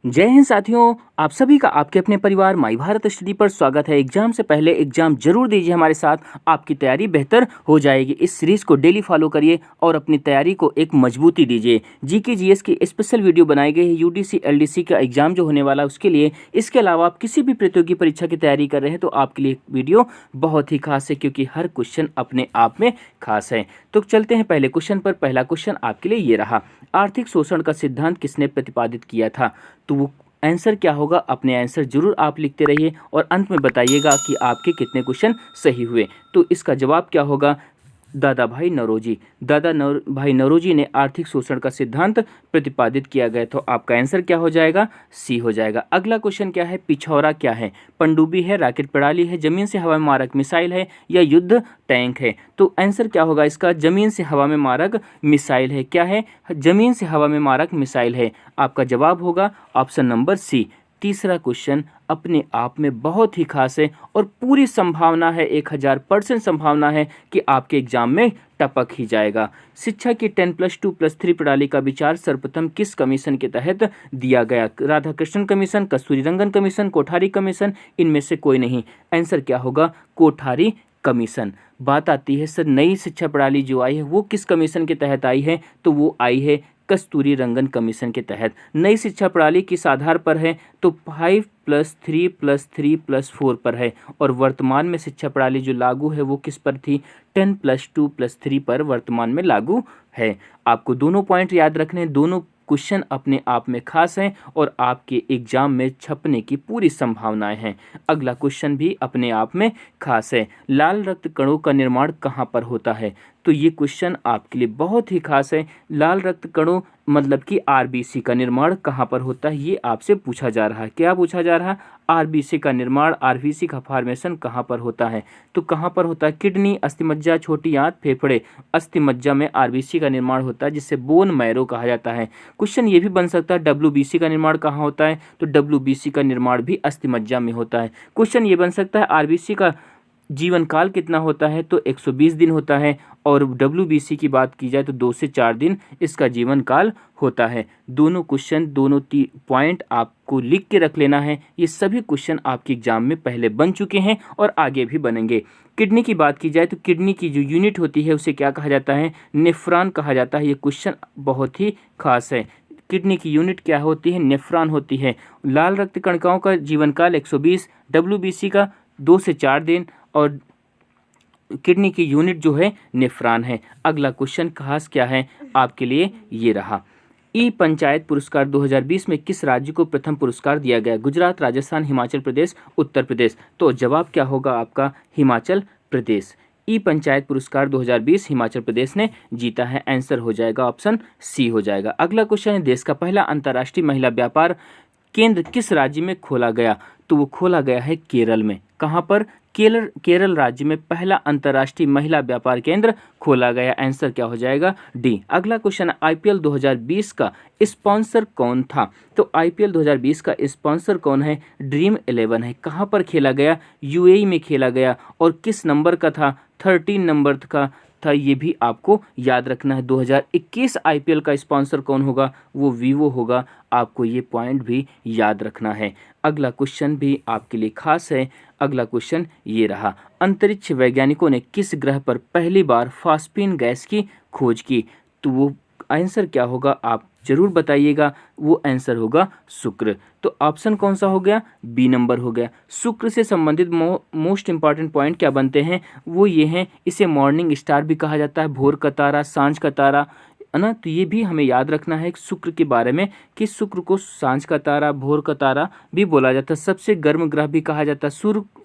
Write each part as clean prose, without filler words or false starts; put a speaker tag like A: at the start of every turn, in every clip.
A: जय हिंद साथियों, आप सभी का आपके अपने परिवार माई भारत स्टडी पर स्वागत है। एग्जाम से पहले एग्जाम जरूर दीजिए हमारे साथ, आपकी तैयारी बेहतर हो जाएगी। इस सीरीज को डेली फॉलो करिए और अपनी तैयारी को एक मजबूती दीजिए। जीके जीएस की स्पेशल वीडियो बनाई गई है यूडीसी एलडीसी का एग्जाम जो होने वाला है उसके लिए। इसके अलावा आप किसी भी प्रतियोगी परीक्षा की तैयारी कर रहे हैं तो आपके लिए वीडियो बहुत ही खास है, क्योंकि हर क्वेश्चन अपने आप में खास है। तो चलते हैं पहले क्वेश्चन पर। पहला क्वेश्चन आपके लिए ये रहा, आर्थिक शोषण का सिद्धांत किसने प्रतिपादित किया था? तो वो आंसर क्या होगा? अपने आंसर जरूर आप लिखते रहिए और अंत में बताइएगा कि आपके कितने क्वेश्चन सही हुए। तो इसका जवाब क्या होगा? दादा भाई नौरोजी। भाई नौरोजी ने आर्थिक शोषण का सिद्धांत प्रतिपादित किया गया। तो आपका आंसर क्या हो जाएगा? सी हो जाएगा। अगला क्वेश्चन क्या है? पिछौरा क्या है? पनडुब्बी है, रॉकेट प्रणाली है, जमीन से हवा में मारक मिसाइल है या युद्ध टैंक है? तो आंसर क्या होगा इसका? जमीन से हवा में मारक मिसाइल है। क्या है? जमीन से हवा में मारक मिसाइल है। आपका जवाब होगा ऑप्शन नंबर सी। तीसरा क्वेश्चन अपने आप में बहुत ही खास है और पूरी संभावना है, 1000% संभावना है कि आपके एग्जाम में टपक ही जाएगा। शिक्षा की 10+2+3 प्रणाली का विचार सर्वप्रथम किस कमीशन के तहत दिया गया? Radhakrishnan commission, Kasturirangan commission, Kothari commission, इनमें से कोई नहीं। आंसर क्या होगा? कोठारी कमीशन। बात आती है सर नई शिक्षा प्रणाली जो आई है वो किस कमीशन के तहत आई है? तो वो आई है कस्तूरीरंगन कमीशन के तहत। नई शिक्षा प्रणाली किस आधार पर है? तो 5+3+3+4 पर है। और वर्तमान में शिक्षा प्रणाली जो लागू है वो किस पर थी? 10+2+3 पर वर्तमान में लागू है। आपको दोनों पॉइंट याद रखने हैं, दोनों क्वेश्चन अपने आप में खास हैं और आपके एग्जाम में छपने की पूरी संभावनाएं हैं। अगला क्वेश्चन भी अपने आप में खास है। लाल रक्त कणों का निर्माण कहाँ पर होता है? तो ये क्वेश्चन आपके लिए बहुत ही खास है। लाल रक्त कणों मतलब कि आरबीसी का निर्माण कहाँ पर होता है, ये आपसे पूछा जा रहा है। क्या पूछा जा रहा है? आरबीसी का निर्माण, आरबीसी का फॉर्मेशन कहाँ पर होता है? तो कहाँ पर होता है? किडनी, अस्थिमज्जा, छोटी आंत, फेफड़े। अस्थिमज्जा में आरबीसी का निर्माण होता है जिसे बोन मैरो कहा जाता है। क्वेश्चन ये भी बन सकता है डब्ल्यूबीसी का निर्माण कहाँ होता है? तो डब्ल्यूबीसी का निर्माण भी अस्थिमज्जा में होता है। क्वेश्चन ये बन सकता है आरबीसी का जीवन काल कितना होता है? तो 120 दिन होता है। और डब्ल्यूबीसी की बात की जाए तो 2 से 4 दिन इसका जीवन काल होता है। दोनों क्वेश्चन, दोनों पॉइंट आपको लिख के रख लेना है। ये सभी क्वेश्चन आपके एग्जाम में पहले बन चुके हैं और आगे भी बनेंगे। किडनी की बात की जाए तो किडनी की जो यूनिट होती है उसे क्या कहा जाता है? नेफ्रॉन कहा जाता है। ये क्वेश्चन बहुत ही खास है। किडनी की यूनिट क्या होती है? नेफ्रॉन होती है। लाल रक्त कणिकाओं का जीवन काल 120, डब्ल्यूबीसी का 2 से 4 दिन और किडनी की यूनिट जो है नेफ्रॉन है। अगला क्वेश्चन खास क्या है आपके लिए? ये रहा, ई पंचायत पुरस्कार 2020 में किस राज्य को प्रथम पुरस्कार दिया गया? गुजरात, राजस्थान, हिमाचल प्रदेश, उत्तर प्रदेश। तो जवाब क्या होगा आपका? हिमाचल प्रदेश। ई पंचायत पुरस्कार 2020 हिमाचल प्रदेश ने जीता है। आंसर हो जाएगा ऑप्शन सी हो जाएगा। अगला क्वेश्चन है, देश का पहला अंतर्राष्ट्रीय महिला व्यापार केंद्र किस राज्य में खोला गया? तो वो खोला गया है केरल में। कहाँ पर? केरल राज्य में पहला अंतर्राष्ट्रीय महिला व्यापार केंद्र खोला गया। आंसर क्या हो जाएगा? डी। अगला क्वेश्चन, आईपीएल 2020 का स्पॉन्सर कौन था? तो आईपीएल 2020 का स्पॉन्सर कौन है? ड्रीम 11 है। कहाँ पर खेला गया? यूएई में खेला गया। और किस नंबर का था? 13 नंबर का था। ये भी आपको याद रखना है। 2021 आईपीएल का स्पॉन्सर कौन होगा? वो वीवो होगा। आपको ये पॉइंट भी याद रखना है। अगला क्वेश्चन भी आपके लिए खास है। अगला क्वेश्चन ये रहा, अंतरिक्ष वैज्ञानिकों ने किस ग्रह पर पहली बार फास्फीन गैस की खोज की? तो वो आंसर क्या होगा? आप जरूर बताइएगा। वो आंसर होगा शुक्र। तो ऑप्शन कौन सा हो गया? बी नंबर हो गया। शुक्र से संबंधित मोस्ट इंपॉर्टेंट पॉइंट क्या बनते हैं? वो ये हैं, इसे मॉर्निंग स्टार भी कहा जाता है, भोर का तारा, सांझ का तारा, है ना। तो ये भी हमें याद रखना है शुक्र के बारे में कि शुक्र को सांझ का तारा, भोर का तारा भी बोला जाता है। सबसे गर्म ग्रह भी कहा जाता है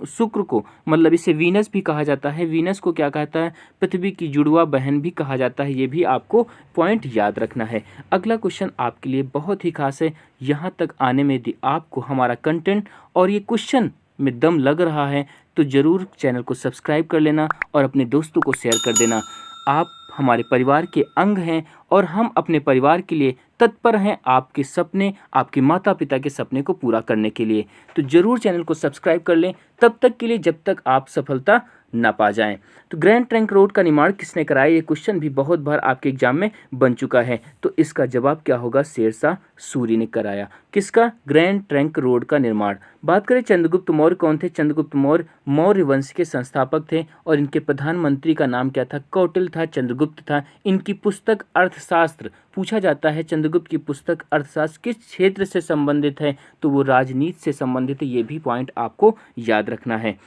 A: शुक्र को, मतलब इसे वीनस भी कहा जाता है। वीनस को क्या कहता है? पृथ्वी की जुड़वा बहन भी कहा जाता है। ये भी आपको पॉइंट याद रखना है। अगला क्वेश्चन आपके लिए बहुत ही खास है। यहाँ तक आने में यदि आपको हमारा कंटेंट और ये क्वेश्चन में दम लग रहा है तो ज़रूर चैनल को सब्सक्राइब कर लेना और अपने दोस्तों को शेयर कर देना। आप हमारे परिवार के अंग हैं और हम अपने परिवार के लिए तत्पर हैं, आपके सपने, आपके माता पिता के सपने को पूरा करने के लिए। तो ज़रूर चैनल को सब्सक्राइब कर लें तब तक के लिए जब तक आप सफलता ना पा जाएं। तो ग्रैंड ट्रंक रोड का निर्माण किसने कराया, ये क्वेश्चन भी बहुत बार आपके एग्जाम में बन चुका है। तो इसका जवाब क्या होगा, शेरशाह सूरी ने कराया। किसका, ग्रैंड ट्रंक रोड का निर्माण। बात करें चंद्रगुप्त मौर्य कौन थे, चंद्रगुप्त मौर्य मौर्य वंश के संस्थापक थे और इनके प्रधानमंत्री का नाम क्या था, कौटिल्य था, चंद्रगुप्त था। इनकी पुस्तक अर्थशास्त्र, पूछा जाता है चंद्रगुप्त की पुस्तक अर्थशास्त्र किस क्षेत्र से संबंधित है, तो वो राजनीति से संबंधित है। ये भी पॉइंट आपको याद रखना है।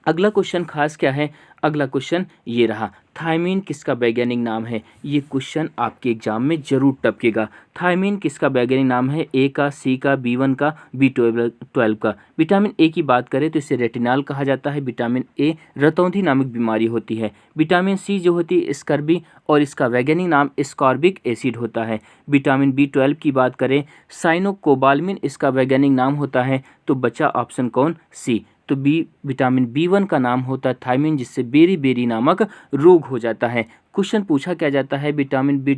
A: अगला क्वेश्चन खास क्या है, अगला क्वेश्चन ये रहा, थायमीन किसका वैज्ञानिक नाम है। ये क्वेश्चन आपके एग्जाम में जरूर टपकेगा। थायमीन किसका वैज्ञानिक नाम है, ए का, सी का, B1 का, B12 का। विटामिन ए की बात करें तो इसे रेटिनॉल कहा जाता है। विटामिन ए रतौंधी नामक बीमारी होती है। विटामिन सी जो होती है स्कर्बी और इसका वैज्ञानिक नाम स्कॉर्बिक एसिड होता है। विटामिन B12 की बात करें साइनोकोबालमिन इसका वैज्ञानिक नाम होता है। तो बचा ऑप्शन कौन, सी। तो विटामिन B1 का नाम होता है थायमीन, जिससे बेरी बेरी नामक रोग हो जाता है। क्वेश्चन पूछा क्या जाता है, विटामिन बी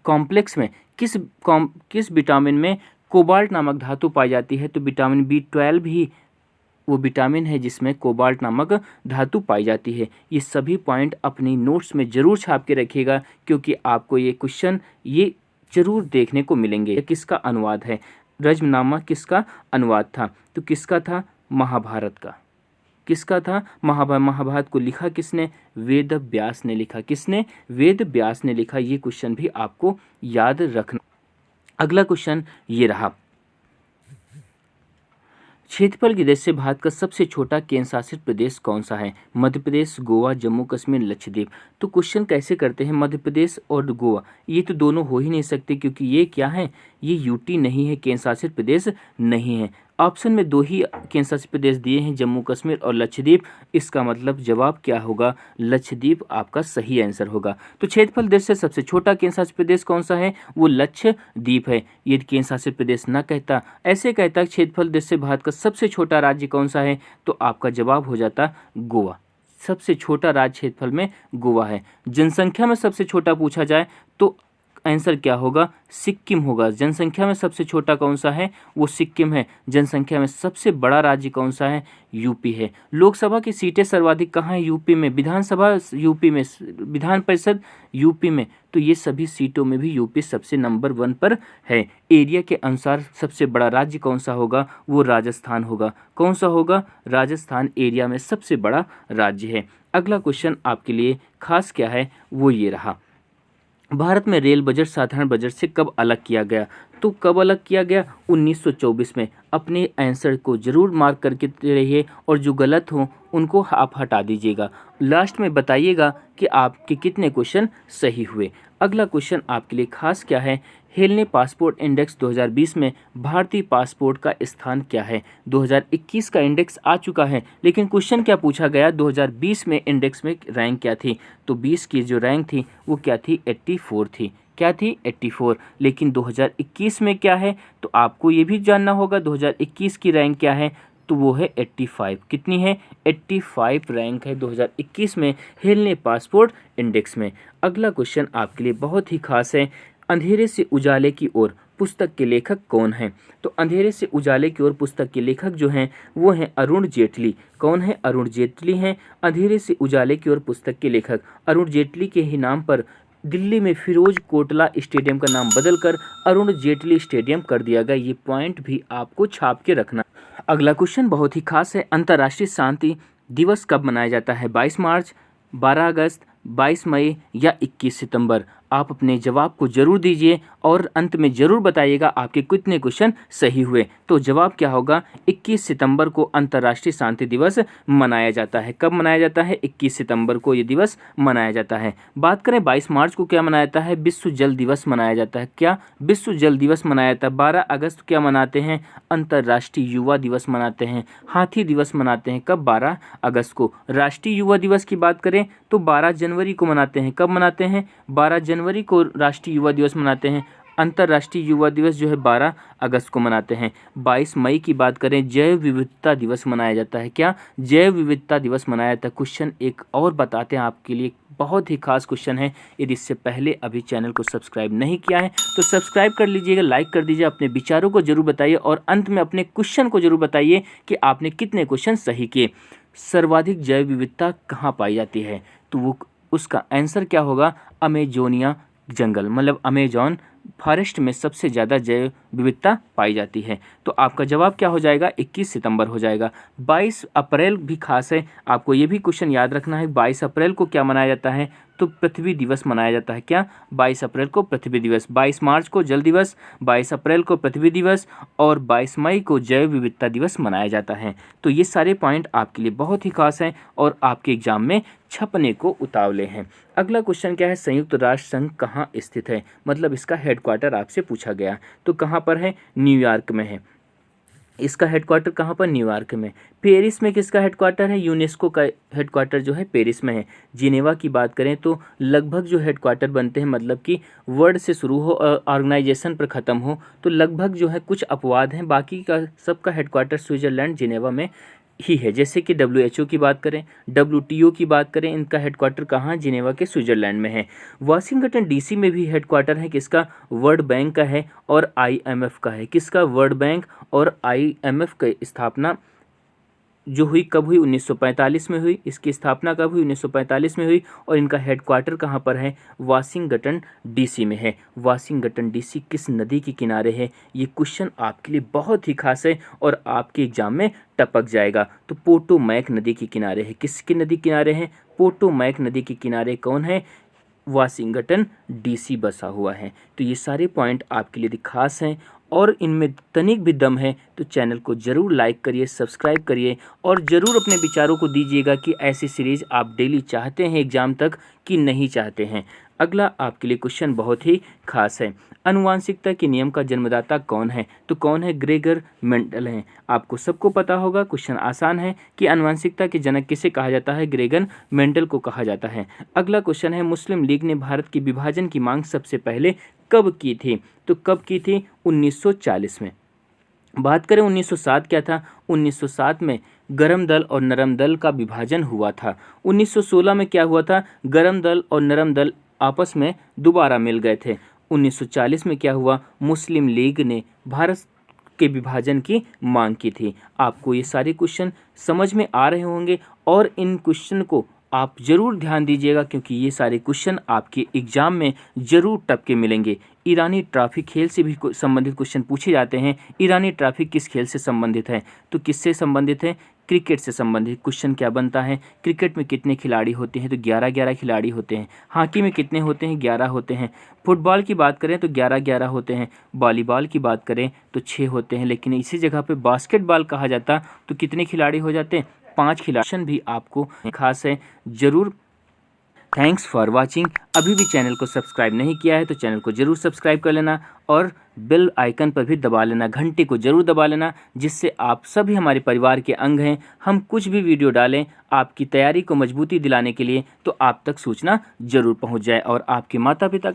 A: कॉम्प्लेक्स में किस विटामिन में कोबाल्ट नामक धातु पाई जाती है। तो विटामिन B12 ही वो विटामिन है जिसमें कोबाल्ट नामक धातु पाई जाती है। ये सभी पॉइंट अपनी नोट्स में जरूर छाप के रखिएगा, क्योंकि आपको ये क्वेश्चन ये जरूर देखने को मिलेंगे। किसका अनुवाद है, रज्मनामा किसका अनुवाद था, तो किसका था, महाभारत का। किसका था, महाभारत को लिखा किसने, वेद व्यास ने लिखा। किसने, वेद व्यास ने लिखा। ये क्वेश्चन भी आपको याद रखना। अगला क्वेश्चन ये रहा, क्षेत्रफल की दृष्टि से भारत का सबसे छोटा केंद्र शासित प्रदेश कौन सा है। मध्य प्रदेश, गोवा, जम्मू कश्मीर, लक्षद्वीप। तो क्वेश्चन कैसे करते हैं, मध्य प्रदेश और गोवा ये तो दोनों हो ही नहीं सकते, क्योंकि ये क्या है, ये यूटी नहीं है, केंद्र शासित प्रदेश नहीं है। ऑप्शन में दो ही केंद्र शासित प्रदेश दिए हैं, जम्मू कश्मीर और लक्षद्वीप। इसका मतलब जवाब क्या होगा, लक्षद्वीप आपका सही आंसर होगा। तो क्षेत्रफल दृष्टि से सबसे छोटा केंद्र शासित प्रदेश कौन सा है, वो लक्षद्वीप है। ये केंद्र शासित प्रदेश ना कहता, ऐसे कहता क्षेत्रफल दृष्टि से भारत का सबसे छोटा राज्य कौन सा है, तो आपका जवाब हो जाता गोवा। सबसे छोटा राज्य क्षेत्रफल में गोवा है। जनसंख्या में सबसे छोटा पूछा जाए तो आंसर क्या होगा, सिक्किम होगा। जनसंख्या में सबसे छोटा कौन सा है, वो सिक्किम है। जनसंख्या में सबसे बड़ा राज्य कौन सा है, यूपी है। लोकसभा की सीटें सर्वाधिक कहाँ है, यूपी में। विधानसभा यूपी में, विधान परिषद यूपी में। तो ये सभी सीटों में भी यूपी सबसे नंबर 1 पर है। एरिया के अनुसार सबसे बड़ा राज्य कौन सा होगा, वो राजस्थान होगा। कौन सा होगा, राजस्थान एरिया में सबसे बड़ा राज्य है। अगला क्वेश्चन आपके लिए खास क्या है, वो ये रहा, भारत में रेल बजट साधारण बजट से कब अलग किया गया। तो कब अलग किया गया, 1924 में। अपने आंसर को जरूर मार्क करके रहिए और जो गलत हो उनको आप हटा दीजिएगा। लास्ट में बताइएगा कि आपके कितने क्वेश्चन सही हुए। अगला क्वेश्चन आपके लिए खास क्या है, हेलने पासपोर्ट इंडेक्स 2020 में भारतीय पासपोर्ट का स्थान क्या है। 2021 का इंडेक्स आ चुका है, लेकिन क्वेश्चन क्या पूछा गया, 2020 में इंडेक्स में रैंक क्या थी। तो 20 की जो रैंक थी वो क्या थी, 84 थी। क्या थी, 84। लेकिन 2021 में क्या है, तो आपको ये भी जानना होगा 2021 की रैंक क्या है, तो वो है 85। कितनी है, 85 रैंक है 2021 में हेलने पासपोर्ट इंडेक्स में। अगला क्वेश्चन आपके लिए बहुत ही खास है, अंधेरे से उजाले की ओर पुस्तक के लेखक कौन हैं। तो अंधेरे से उजाले की ओर पुस्तक के लेखक जो हैं वो हैं अरुण जेटली। कौन है, अरुण जेटली हैं अंधेरे से उजाले की ओर पुस्तक के लेखक। अरुण जेटली के ही नाम पर दिल्ली में फिरोज कोटला स्टेडियम का नाम बदलकर अरुण जेटली स्टेडियम कर दिया गया। ये पॉइंट भी आपको छाप के रखना। अगला क्वेश्चन बहुत ही खास है, अंतर्राष्ट्रीय शांति दिवस कब मनाया जाता है, 22 मार्च, 12 अगस्त, 22 मई या 21 सितंबर। आप अपने जवाब को जरूर दीजिए और अंत में जरूर बताइएगा आपके कितने क्वेश्चन सही हुए। तो जवाब क्या होगा, 21 सितंबर को अंतर्राष्ट्रीय शांति दिवस मनाया जाता है। कब मनाया जाता है, 21 सितंबर को ये दिवस मनाया जाता है। बात करें 22 मार्च को क्या मनाया जाता है, विश्व जल दिवस मनाया जाता है। क्या, विश्व जल दिवस मनाया जाता है। 12 अगस्त क्या मनाते हैं, अंतर्राष्ट्रीय युवा दिवस मनाते हैं। हाथी दिवस मनाते हैं कब, 12 अगस्त को। राष्ट्रीय युवा दिवस की बात करें तो 12 जनवरी को मनाते हैं। कब मनाते हैं, 12 जनवरी को राष्ट्रीय युवा दिवस मनाते हैं। अंतर्राष्ट्रीय युवा दिवस जो है 12 अगस्त को मनाते हैं। 22 मई की बात करें, जैव विविधता दिवस मनाया जाता है। क्या? जैव विविधता दिवस मनाया जाता है। क्वेश्चन एक और बताते हैं आपके लिए, बहुत ही खास क्वेश्चन है। यदि इससे पहले अभी चैनल को सब्सक्राइब नहीं किया है तो सब्सक्राइब कर लीजिएगा, लाइक कर दीजिए, अपने विचारों को जरूर बताइए और अंत में अपने क्वेश्चन को जरूर बताइए कि आपने कितने क्वेश्चन सही किए। सर्वाधिक जैव विविधता कहाँ पाई जाती है? तो वो उसका आंसर क्या होगा? अमेजोनिया जंगल, मतलब अमेजॉन फॉरेस्ट में सबसे ज़्यादा जैव विविधता पाई जाती है। तो आपका जवाब क्या हो जाएगा? 21 सितंबर हो जाएगा। 22 अप्रैल भी खास है, आपको ये भी क्वेश्चन याद रखना है। 22 अप्रैल को क्या मनाया जाता है? तो पृथ्वी दिवस मनाया जाता है। क्या? 22 अप्रैल को पृथ्वी दिवस, 22 मार्च को जल दिवस, 22 अप्रैल को पृथ्वी दिवस और 22 मई को जैव विविधता दिवस मनाया जाता है। तो ये सारे पॉइंट आपके लिए बहुत ही खास हैं और आपके एग्जाम में छपने को उतावले हैं। अगला क्वेश्चन क्या है? संयुक्त राष्ट्र संघ कहाँ स्थित है? मतलब इसका हेडक्वार्टर आपसे पूछा गया। तो कहाँ पर है? न्यूयॉर्क में है। इसका हेडक्वार्टर कहाँ पर? न्यूयॉर्क में। पेरिस में किसका हेडक्वार्टर है? यूनेस्को का हेडक्वार्टर जो है पेरिस में है। जिनेवा की बात करें तो लगभग जो हेडक्वार्टर बनते हैं, मतलब कि वर्ड से शुरू हो और ऑर्गेनाइजेशन पर ख़त्म हो, तो लगभग जो है कुछ अपवाद हैं, बाकी का सबका हेडक्वार्टर स्विट्ज़रलैंड जिनेवा में ही है। जैसे कि WHO की बात करें, WTO की बात करें, इनका हेडक्वार्टर कहाँ? जिनेवा के स्विट्ज़रलैंड में है। वाशिंगटन DC में भी हेडक्वार्टर है, किसका? वर्ल्ड बैंक का है और IMF का है। किसका? वर्ल्ड बैंक और IMF की स्थापना जो हुई कब हुई? 1945 में हुई। इसकी स्थापना कब हुई? 1945 में हुई। और इनका हेडक्वार्टर कहाँ पर है? वाशिंगटन DC में है। वाशिंगटन DC किस नदी के किनारे है? ये क्वेश्चन आपके लिए बहुत ही खास है और आपके एग्जाम में टपक जाएगा। तो पोटोमैक नदी के किनारे है। किसकी नदी किनारे है? पोटोमैक नदी के किनारे कौन है? वाशिंगटन DC बसा हुआ है। तो ये सारे पॉइंट आपके लिए खास हैं और इनमें तनिक भी दम है तो चैनल को ज़रूर लाइक करिए, सब्सक्राइब करिए और ज़रूर अपने विचारों को दीजिएगा कि ऐसी सीरीज़ आप डेली चाहते हैं एग्ज़ाम तक कि नहीं चाहते हैं। अगला आपके लिए क्वेश्चन बहुत ही खास है। आनुवांशिकता के नियम का जन्मदाता कौन है? तो कौन है? ग्रेगर मेंडल हैं। आपको सबको पता होगा, क्वेश्चन आसान है कि आनुवांशिकता के जनक किसे कहा जाता है? ग्रेगर मेंडल को कहा जाता है। अगला क्वेश्चन है, मुस्लिम लीग ने भारत के विभाजन की मांग सबसे पहले कब की थी? तो कब की थी? 1940 में। बात करें 1907, क्या था? 1907 में गरम दल और नरम दल का विभाजन हुआ था। 1916 में क्या हुआ था? गरम दल और नरम दल आपस में दोबारा मिल गए थे। 1940 में क्या हुआ? मुस्लिम लीग ने भारत के विभाजन की मांग की थी। आपको ये सारे क्वेश्चन समझ में आ रहे होंगे और इन क्वेश्चन को आप ज़रूर ध्यान दीजिएगा क्योंकि ये सारे क्वेश्चन आपके एग्जाम में ज़रूर टपके मिलेंगे। ईरानी ट्रॉफी खेल से भी संबंधित क्वेश्चन पूछे जाते हैं। ईरानी ट्रॉफी किस खेल से संबंधित है? तो किससे संबंधित है? क्रिकेट से संबंधित। क्वेश्चन क्या बनता है? क्रिकेट में कितने खिलाड़ी होते हैं? तो 11-11 खिलाड़ी होते हैं। हॉकी में कितने होते हैं? 11 होते हैं। फुटबॉल की बात करें तो 11-11 होते हैं। वॉलीबॉल की बात करें तो 6 होते हैं। लेकिन इसी जगह पे बास्केटबॉल कहा जाता तो कितने खिलाड़ी हो जाते हैं? 5 खिलाड़ी भी आपको खास है, ज़रूर। Thanks for watching. अभी भी चैनल को सब्सक्राइब नहीं किया है तो चैनल को ज़रूर सब्सक्राइब कर लेना और बेल आइकन पर भी दबा लेना, घंटे को ज़रूर दबा लेना, जिससे आप सभी हमारे परिवार के अंग हैं। हम कुछ भी वीडियो डालें आपकी तैयारी को मजबूती दिलाने के लिए तो आप तक सूचना ज़रूर पहुंच जाए और आपके माता पिता